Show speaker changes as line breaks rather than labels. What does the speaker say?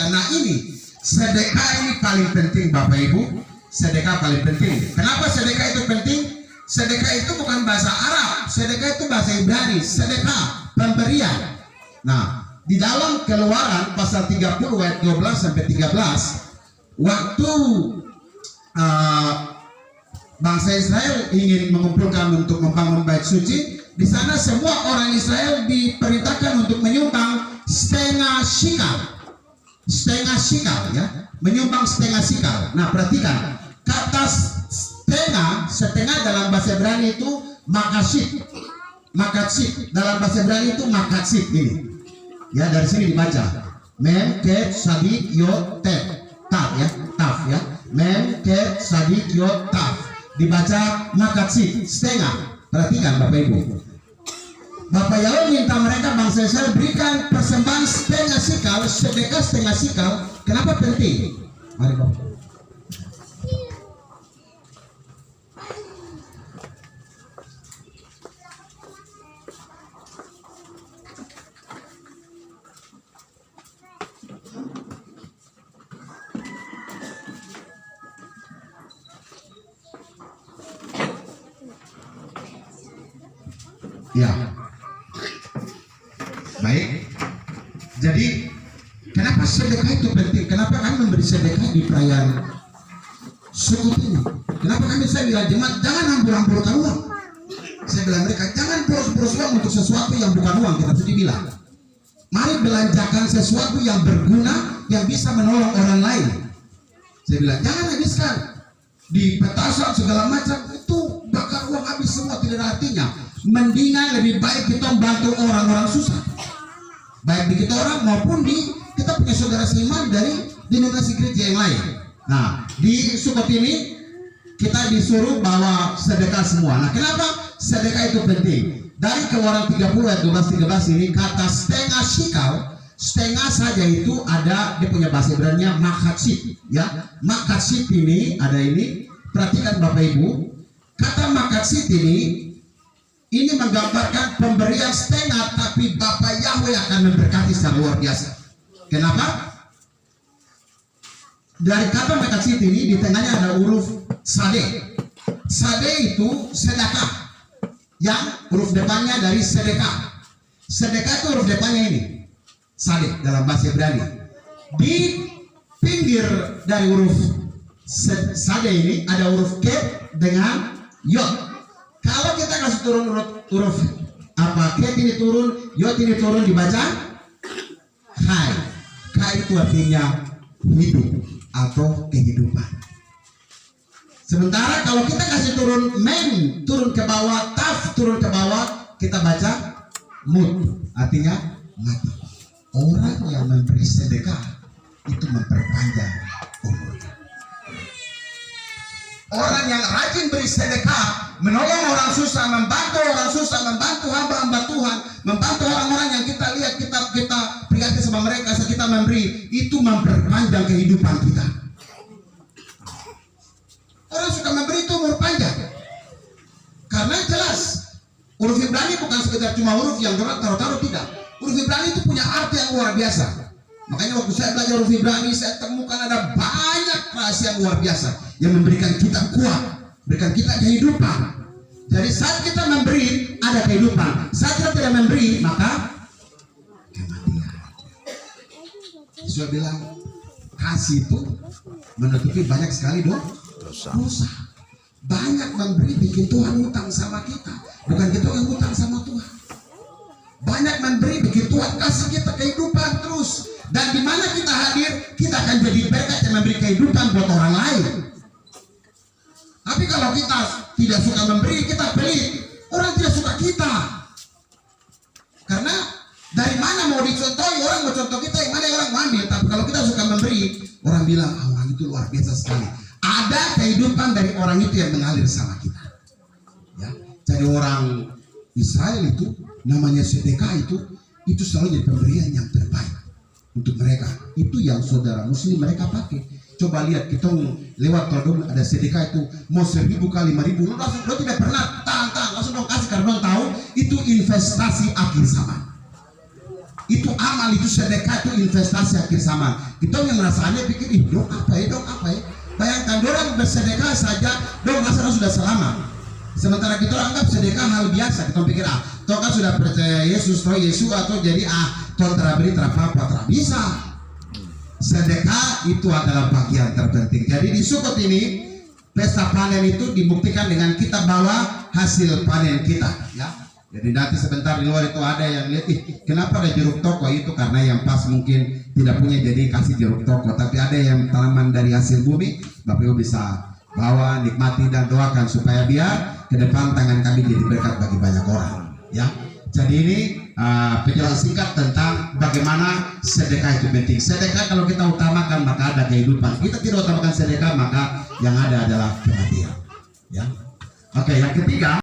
sedekah. Nah ini sedekah ini paling penting Bapak Ibu. Sedekah paling penting. Kenapa sedekah itu penting? Sedekah itu bukan bahasa Arab, sedekah itu bahasa Ibrani. Sedekah, pemberian. Nah, di dalam Keluaran pasal 30 ayat 12 sampai 13, waktu bangsa Israel ingin mengumpulkan untuk membangun bait suci, di sana semua orang Israel diperintahkan untuk menyumbang setengah shikal ya, menyumbang setengah shikal. Nah, perhatikan kata setengah dalam bahasa Ibrani itu makasib dalam bahasa Ibrani itu makasib ini ya, dari sini dibaca mem ket sadik yot tet taf ya, taf ya, mem ket sadik yot taf dibaca makasib setengah. Perhatikan Bapak Ibu, Bapak Yahweh minta mereka bangsa Israel berikan persembahan setengah shikal, sedekah setengah shikal. Kenapa penting? Mari Bapak. Ya, baik. Jadi kenapa sedekah itu penting? Kenapa kami memberi sedekah di perayaan Sukut ini? Kenapa saya bilang jemaat jangan hambur-hamburkan uang? Saya bilang mereka jangan boros-boros uang untuk sesuatu yang bukan uang. Kita sudah bilang, mari belanjakan sesuatu yang berguna, yang bisa menolong orang lain. Saya bilang jangan habiskan di petasan segala macam, itu bakar uang habis semua, tidak ada artinya. Mendingan lebih baik kita bantu orang-orang susah, baik di kita orang maupun di kita punya saudara seiman dari denominasi gereja yang lain. Nah, di Sukot ini kita disuruh bawa sedekah semua. Nah, kenapa sedekah itu penting? Dari Keluaran 30 ayat 12-13 ini kata setengah shikal, setengah saja itu ada, dia punya bahasa Ibrani-nya makatsib ya. Makatsib ini ada ini, perhatikan Bapak Ibu, kata makatsib ini menggambarkan pemberian setengah, tapi Bapak Yahweh akan memberkati secara luar biasa. Kenapa? Dari kata makatsib ini di tengahnya ada huruf sade. Sade itu sedekah, yang huruf depannya dari sedekah. Sedekah itu huruf depannya ini sade dalam bahasa Ibrani. Di pinggir dari huruf sade ini ada huruf ke dengan yod. Kalau kita kasih turun huruf apa, ket ini turun, yot ini turun, dibaca hai. Kai itu artinya hidup atau kehidupan. Sementara kalau kita kasih turun mem, turun ke bawah, taf turun ke bawah, kita baca mut, artinya mati. Orang yang memberi sedekah itu memperpanjang umurnya. Orang yang rajin beri sedekah, menolong orang susah, membantu hamba-hamba Tuhan, membantu orang-orang yang kita lihat, kita prihatin sama mereka saat kita memberi, itu memperpanjang kehidupan kita. Orang suka memberi itu umur panjang, karena jelas huruf Ibrani bukan sekedar cuma huruf yang taruh-taruh, tidak. Huruf Ibrani itu punya arti yang luar biasa. Makanya waktu saya belajar huruf Ibrani, saya temukan ada banyak rahasia yang luar biasa yang memberikan kita kuat, memberikan kita kehidupan. Jadi saat kita memberi ada kehidupan, saat kita tidak memberi maka kematian. Saya bilang kasih itu menutupi banyak sekali dosa. Banyak memberi bikin Tuhan hutang sama kita, bukan kita yang hutang sama Tuhan. Banyak memberi bikin Tuhan kasih kita kehidupan terus. Dan di mana kita hadir, kita akan jadi berkat yang memberi kehidupan buat orang lain. Tapi kalau kita tidak suka memberi, kita pelit, orang tidak suka kita. Karena dari mana mau dicontohi, orang mau contoh kita, yang mana orang mau ambil. Tapi kalau kita suka memberi, orang bilang, orang itu luar biasa sekali. Ada kehidupan dari orang itu yang mengalir sama kita. Ya, jadi orang Israel itu, namanya sedekah itu selalu jadi pemberian yang terbaik untuk mereka. Itu yang saudara muslim mereka pakai. Coba lihat, kita lewat tol ada sedekah itu mau 1.000 kali 5.000, lo tidak pernah tahan langsung dong kasih, karena lo tahu itu investasi akhir zaman. Itu amal, itu sedekah, itu investasi akhir zaman. Kita yang rasanya pikir, dong apa ya. Bayangkan orang bersedekah saja, dong rasanya sudah selamat. Sementara kita anggap sedekah hal biasa. Kita pikir, toh kan sudah percaya Yesus, toh Yesus atau jadi toh terabri terapa bisa. Sedekah itu adalah bagian terpenting. Jadi di Sukot ini, pesta panen itu dibuktikan dengan kita bawa hasil panen kita, ya. Jadi nanti sebentar di luar itu ada yang lihat, kenapa ada jeruk toko? Itu karena yang pas mungkin tidak punya, jadi kasih jeruk toko. Tapi ada yang tanaman dari hasil bumi, Bapak Ibu bisa bawa, nikmati dan doakan supaya biar ke depan tangan kami jadi berkat bagi banyak orang, ya. Jadi ini penjelasan singkat tentang bagaimana sedekah itu penting. Sedekah kalau kita utamakan maka ada kehidupan. Kita tidak utamakan sedekah maka yang ada adalah kematian, ya. Oke, yang ketiga.